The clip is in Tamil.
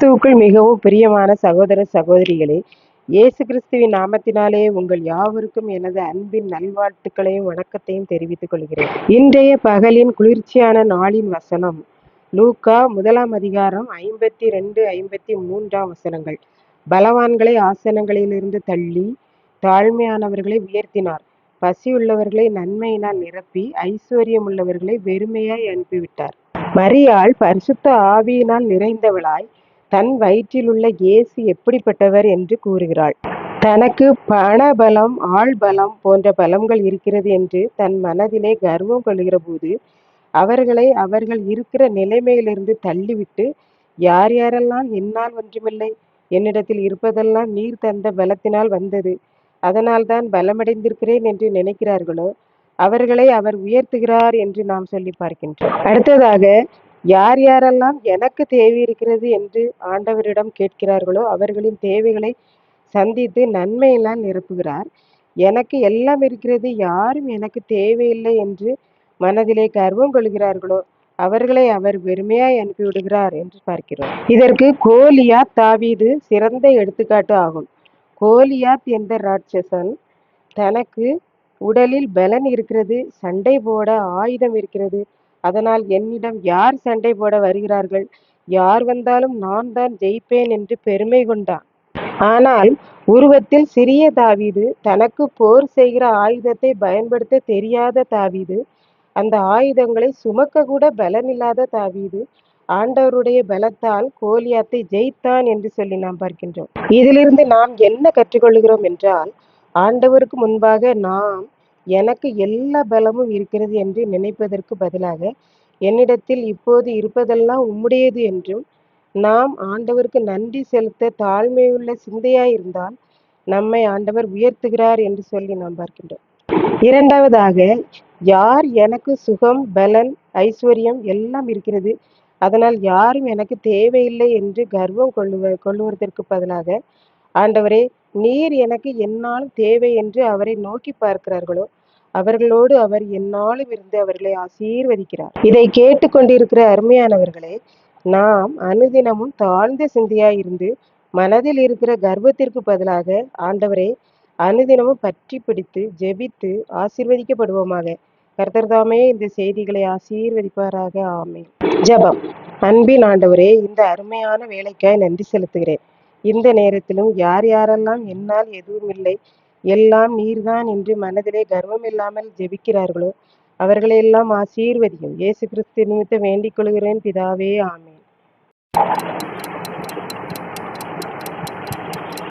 கிறிஸ்துவுக்குள் மிகவும் பிரியமான சகோதர சகோதரிகளே, இயேசு கிறிஸ்துவின் நாமத்தினாலே உங்கள் யாவருக்கும் எனது அன்பின் நல்வாழ்த்துக்களையும் வணக்கத்தையும் தெரிவித்துக் கொள்கிறேன். இன்றைய பகலின் குளிர்ச்சியான நாளின் வசனம் லூக்கா 1 வசனங்கள். பலவான்களை ஆசனங்களிலிருந்து தள்ளி தாழ்மையானவர்களை உயர்த்தினார். பசியுள்ளவர்களை நன்மையினால் நிரப்பி ஐஸ்வர்யம் உள்ளவர்களை வெறுமையாய் அனுப்பிவிட்டார். மரியாள் பரிசுத்த ஆவியினால் நிறைந்தவளாய் தன் வயிற்றிலுள்ள இயேசு எப்படிப்பட்டவர் என்று கூறுகிறாள். தனக்கு பணபலம், ஆள்பலம் போன்ற பலங்கள் இருக்கிறது என்று தன் மனதிலே கர்வம் கொள்கிற போது அவர்களை அவர்கள் இருக்கிற நிலைமையிலிருந்து தள்ளிவிட்டு, யார் யாரெல்லாம் என்னால் ஒன்றுமில்லை, என்னிடத்தில் இருப்பதெல்லாம் நீர் தந்த பலத்தினால் வந்தது, அதனால்தான் பலமடைந்திருக்கிறேன் என்று நினைக்கிறார்களோ அவர்களை அவர் உயர்த்துகிறார் என்று நாம் சொல்லி பார்க்கின்றோம். அடுத்ததாக, யார் யாரெல்லாம் எனக்கு தேவை இருக்கிறது என்று ஆண்டவரிடம் கேட்கிறார்களோ அவர்களின் தேவைகளை சந்தித்து நன்மையெல்லாம் நிரப்புகிறார். எனக்கு எல்லாம் இருக்கிறது, யாரும் எனக்கு தேவையில்லை என்று மனதிலே கர்வம் கொள்கிறார்களோ அவர்களை அவர் வெறுமையாய் அனுப்பிவிடுகிறார் என்று பார்க்கிறோம். இதற்கு கோலியாத் தாவீது சிறந்த எடுத்துக்காட்டு ஆகும். கோலியாத் என்ற ராட்சசன் தனக்கு உடலில் பலன் இருக்கிறது, சண்டை போட ஆயுதம் இருக்கிறது, அதனால் என்னிடம் யார் சண்டை போட வருகிறார்கள், யார் வந்தாலும் நான் தான் ஜெயிப்பேன் என்று பெருமை கொண்டான். ஆனால் உருவத்தில் சிறிய தாவீது, தனக்கு போர் செய்கிற ஆயுதத்தை பயன்படுத்த தெரியாத தாவீது, அந்த ஆயுதங்களை சுமக்க கூட பலன் இல்லாத தாவீது ஆண்டவருடைய பலத்தால் கோலியாத்தை ஜெயித்தான் என்று சொல்லி நாம் பார்க்கின்றோம். இதிலிருந்து நாம் என்ன கற்றுக்கொள்கிறோம் என்றால், ஆண்டவருக்கு முன்பாக நாம் எனக்கு எல்லா பலமும் இருக்கிறது என்று நினைப்பதற்கு பதிலாக, என்னிடத்தில் இப்போது இருப்பதெல்லாம் உம்முடையது என்றும் நாம் ஆண்டவருக்கு நன்றி செலுத்த தாழ்மையுள்ள சிந்தையாய் இருந்தால் நம்மை ஆண்டவர் உயர்த்துகிறார் என்று சொல்லி நாம் பார்க்கின்றோம். இரண்டாவதாக, யார் எனக்கு சுகம், பலன், ஐஸ்வர்யம் எல்லாம் இருக்கிறது, அதனால் யாரும் எனக்கு தேவையில்லை என்று கர்வம் கொள்ளுவதற்கு பதிலாக, ஆண்டவரே நீர் எனக்கு என்னாலும் தேவை என்று அவரை நோக்கி பார்க்கிறார்களோ அவர்களோடு அவர் என்னாலும் இருந்து அவர்களை ஆசீர்வதிக்கிறார். இதை கேட்டுக்கொண்டிருக்கிற அருமையானவர்களே, நாம் அனுதினமும் தாழ்ந்த சிந்தையாய் இருந்து மனதில் இருக்கிற கர்வத்திற்கு பதிலாக ஆண்டவரை அனுதினமும் பற்றி பிடித்து ஜெபித்து ஆசீர்வதிக்கப்படுவோமாக. கர்த்தர் தாமே இந்த செய்திகளை ஆசீர்வதிப்பாராக. ஆமென். ஜெபம். அன்பின் ஆண்டவரே, இந்த அருமையான வேலைக்காய் நன்றி செலுத்துகிறேன். இந்த நேரத்திலும் யார் யாரெல்லாம் என்னால் எதுவும் இல்லை, எல்லாம் நீர்தான் என்று மனதிலே கர்வம் இல்லாமல் ஜெபிக்கிறார்களோ அவர்களையெல்லாம் ஆசீர்வதியும். இயேசு கிறிஸ்து நிமித்தம் வேண்டிக் கொள்கிறேன் பிதாவே. ஆமென்.